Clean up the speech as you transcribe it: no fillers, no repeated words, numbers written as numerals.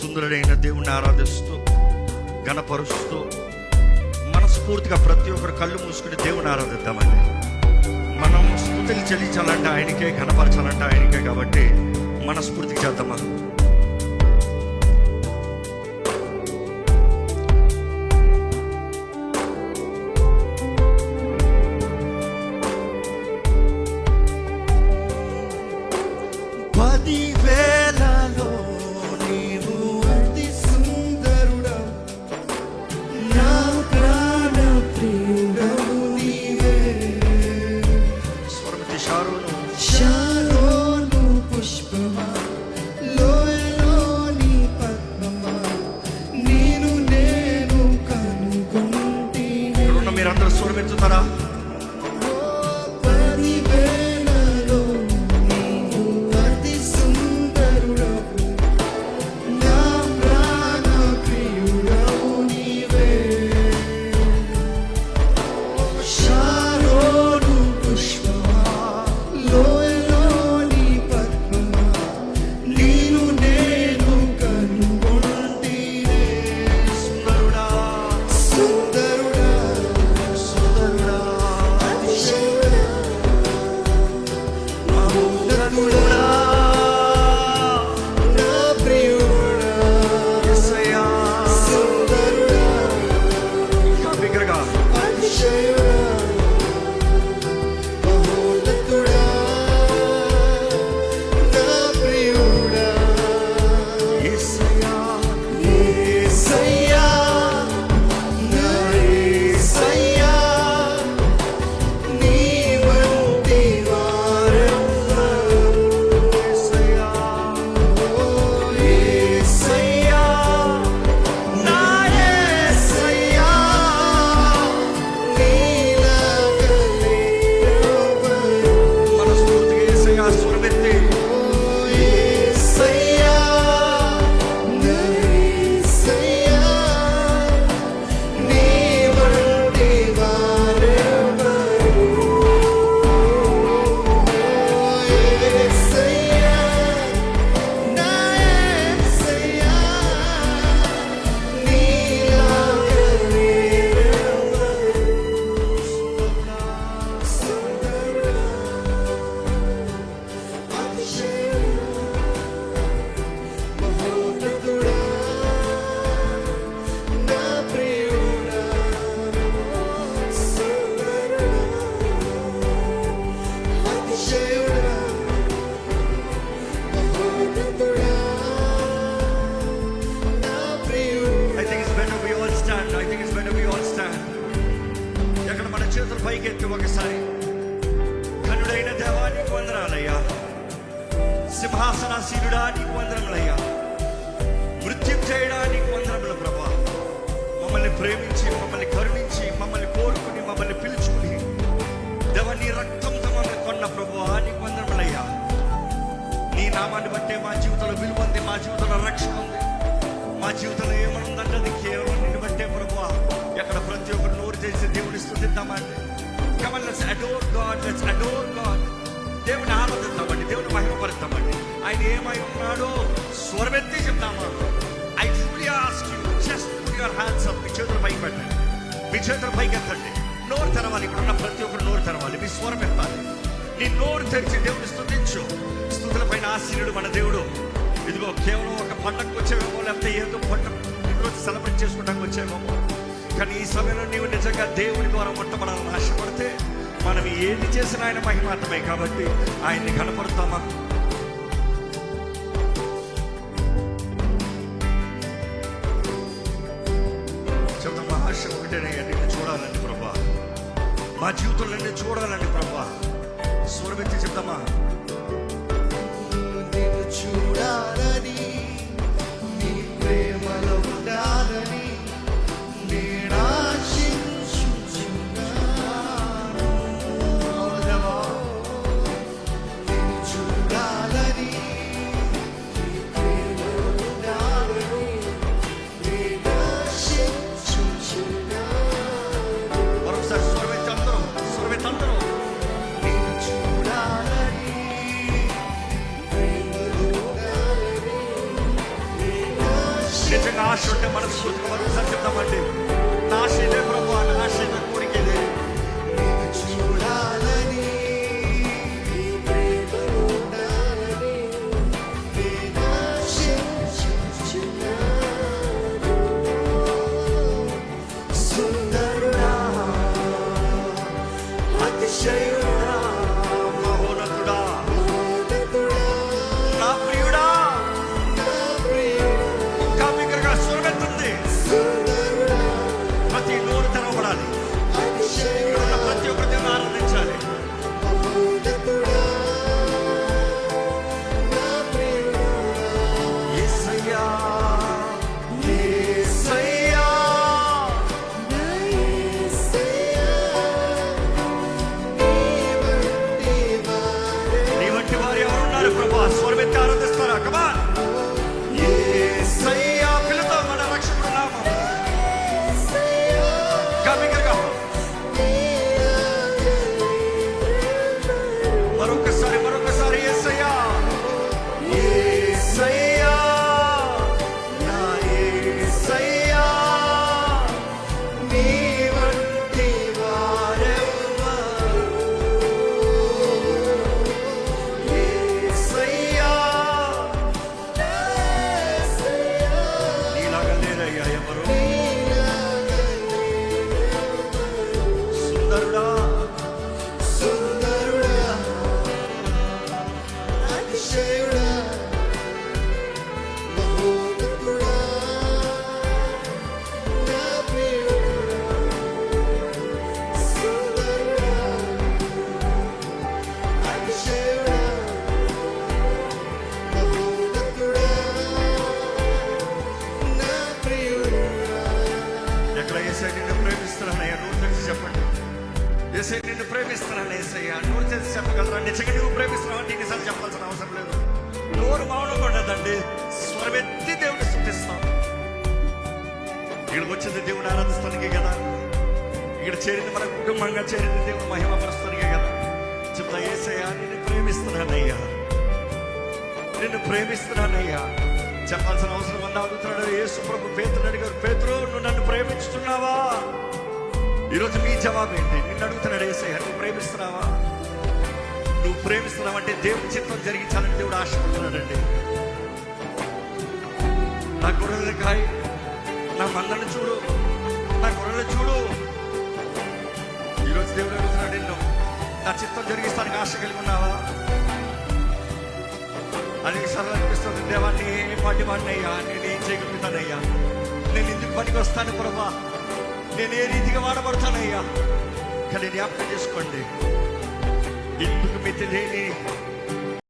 సుందరుడైన దేవుణ్ణి ఆరాధిస్తూ ఘనపరుస్తూ మనస్ఫూర్తిగా ప్రతి ఒక్కరు కళ్ళు మూసుకుని దేవుని ఆరాధిద్దామండి. మనం స్తుతులు చెల్లించాలంటే ఆయనకే, ఘనపరచాలంటే ఆయనకే. కాబట్టి మనస్ఫూర్తిగా చేద్దామా? మీరందరూ స్వరమెత్తుతారా? పైకెత్తి ఒకసారి, ఘనుడైన దేవా నీకు వందనాలయ్యా, సింహాసనాసీనుడా నీకు వందనములయ్యా, మృత్యుంజయుడా నీకు వందనములు ప్రభా. మమ్మల్ని ప్రేమించి, మమ్మల్ని కరుణించి, మమ్మల్ని కోరుకుని, మమ్మల్ని పిలుచుకుని దేవా నీ రక్తంతో మమ్మల్ని కొన్న ప్రభువా నీకు వందనములయ్యా. నీ నామాన్ని బట్టే మా జీవితంలో విలువ ఉంది, మా జీవితంలో రక్షణ ఉంది, మా జీవితంలో ఏమనుందన్నది కేవలం నిన్ను బట్టే ప్రభువా. ఎక్కడ ప్రతి ఒక్కరు నోరు చేసి దేవుని స్తుతిద్దామండి. Come on, let's adore God, let's adore God. దేవుని ఆరాధిద్దామండి, దేవుని మహిమపరుద్దామండి. ఆయన ఏమై ఉన్నాడో స్వరమెత్తి చెప్తామా? I truly ask you, just put your hands up. మీ చేతులు పైకి పెట్టండి, మీ చేతులు పైకి ఎత్తండి. నోరు తెరవాలి, ఇక్కడ ఉన్న ప్రతి ఒక్కరు నోరు తెరవాలి, మీ స్వరం ఎత్తాలి. నీ నోరు తెరిచి దేవుని స్తుతించు. స్తుతుల పైన ఆశీనుడు మన దేవుడు. ఇదిగో కేవలం ఒక పండగకు వచ్చేవేమో, లేకపోతే ఏదో పండుగ ఈరోజు సెలబ్రేట్ చేసుకోవడానికి వచ్చేవేమో, కానీ ఈ సమయంలో నీవు నిజంగా దేవుని ద్వారా ముట్టబడాలని ఆశపడితే మనం ఏది చేసినా ఆయన మహిమార్థమే. కాబట్టి ఆయన్ని కనపడతామా? చెప్తామా? ఆశ ఒకటేనయ్యా, నిన్ను చూడాలని ప్రభా, మా జీవితంలో నిన్ను చూడాలని ప్రభా. స్వరమెత్తి చెప్తామా? నిన్ను చూడాలని, నీ ప్రేమలో ఉండాలని నిజంగా ఆశ ఉంటే మనస్ఫూర్తిగా మరొకసారి చెప్తామండి. నా ఆశ ఇదే ప్రభు, నా ఆశ ఇదే, కోరిక ఇదే. నిన్ను చూడాలని, నీ ప్రేమలో ఉండాలని నేను ఆశించుచున్నాను. సుందరుడా, అతిశయుడా, మహోన్నతుడా, నా ప్రియుడా, ఇంకా బిగ్గరగా స్వరమెత్తుంది. ప్రతి నోరు తెరవబడాలి. ఇక్కడ ఉన్న ప్రతి ఒక్కరి దేవుని ఆరాధించాలి. యేసయ్యా, యేసయ్యా, నీ వంటి వారు ఎవరున్నారు ప్రభా? స్వరమెత్తి ఆరాధిస్తారా? కమాన్. యేసయ్యా, పిలుతో మన రక్షకుడు నామం. ఇంకా బిగ్గరగా. మరొకసారి, మరొకసారి. యేసయ్యా, యేసయ్యా, నా యేసయ్యా, నీ వంటి వారెవ్వరు. యేసయ్యా, నీలాగా లేరయ్యా ఎవరు. సుందరుడా, సుందరుడా, అతిశయుడా, మహోన్నతుడా, నా ప్రియుడా. సుందరుడా, అతిశయుడా, మహోన్నతుడా, నా ప్రియుడా. ఎక్కడ యేసయ్య నిన్ను ప్రేమిస్తున్నానయ్యా? నోరు తెరిచి చెప్పండి. యేసయ్య నిన్ను ప్రేమిస్తున్నాను. యేసయ్య నోరు తెరిచి చెప్పగలరా? నిజంగా నువ్వు ప్రేమిస్తున్నావు నీకు ఈసారి చెప్పాల్సిన అవసరం లేదు. నోరు మౌనంగా ఉండదండి. స్వరమెత్తి దేవుని స్తుతిస్తాం. ఇక్కడికి వచ్చింది దేవుని ఆరాధిస్తానికే కదా. ఇక్కడ చేరింది మన కుటుంబంగా చేరింది దేవుని మహిమపరుస్తానికే కదా. చెప్తా, యేసయ్య నిన్ను ప్రేమిస్తున్నానయ్యా, నిన్ను ప్రేమిస్తున్నానయ్యా. చెప్పాల్సిన అవసరం ఉందా? అడుగుతున్నాడు యేసు ప్రభు. పేతురుని అడిగారు, పేతురు నువ్వు నన్ను ప్రేమించుతున్నావా? ఈరోజు మీ జవాబు ఏంటి? నిన్ను అడుగుతున్నాడు యేసయ్య, నువ్వు ప్రేమిస్తున్నావా? నువ్వు ప్రేమిస్తున్నావంటే దేవుని చిత్తం జరిగించాలని దేవుడు ఆశపడుతున్నాడండి. నా గొర్రెలు కాయ, నా మందను చూడు, నా గొర్రెలు చూడు. ఈరోజు దేవుడు అడుగుతున్నాడు నిన్ను, నా చిత్తం జరిగిస్తానికి ఆశ కలిగి ఉన్నావా? అనేకసార్లు అనిపిస్తుంది, దేవా నీ ఏ పాటి వాడినయ్యా, నేను ఏం చేయగలుగుతానయ్యా, నేను ఎందుకు పనికి వస్తాను ప్రభా, నేను ఏ రీతిగా వాడబడతానయ్యా. కానీ జ్ఞాపకం చేసుకోండి, ఇందుకు మితి లేని